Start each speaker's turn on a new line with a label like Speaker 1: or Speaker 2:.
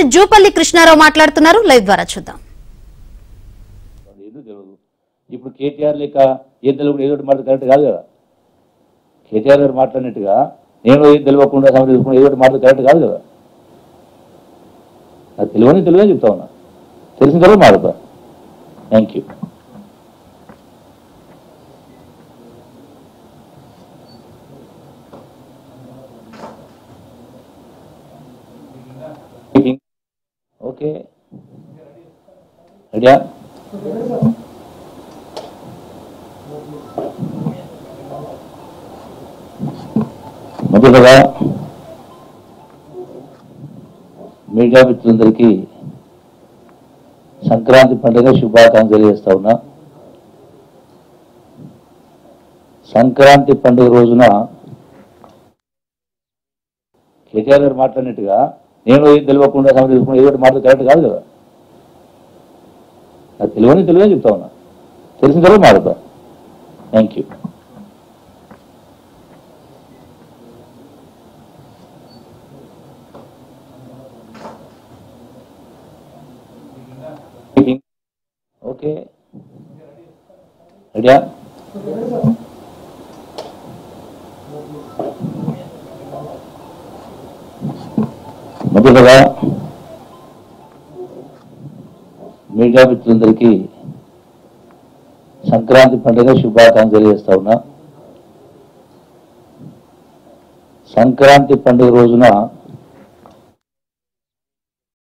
Speaker 1: మంత్రి జూపల్లి కృష్ణారావు మాట్లాడుతున్నారు. లైవ్ ద్వారా చూద్దాం.
Speaker 2: ఇప్పుడు కేటీఆర్ లేక ఏం తెలియకుండా ఏదో మాట కరెక్ట్ కాదు కదా. కేటీఆర్ గారు మాట్లాడినట్టుగా నేను ఏం తెలియకుండా సమర్థించుకున్నా ఏదో మాట కరెక్ట్ కాదు కదా. అది తెలియని చెప్తా ఉన్నా, తెలిసిన తర్వాత మాట్లాడతా. Thank you. ఓకే రెడీయా? మొదటగా మీడియా మిత్రులందరికీ సంక్రాంతి పండుగ శుభాకాంక్షలు చేస్తా ఉన్నా. సంక్రాంతి పండుగ రోజున కేటీఆర్ గారు మాట్లాడినట్టుగా నేను ఏం తెలియకుండా సమర్థించుకున్నా ఏదో మాట కరెక్ట్ కాదు కదా. అది తెలియని చెప్తా ఉన్నా, తెలిసిన తర్వాత మాట్లాడతా. Thank you. ఓకే రెడీయా? మొదటగా మీడియా మిత్రులందరికీ సంక్రాంతి పండుగ శుభాకాంక్షలు చేస్తా ఉన్నా. సంక్రాంతి పండుగ రోజున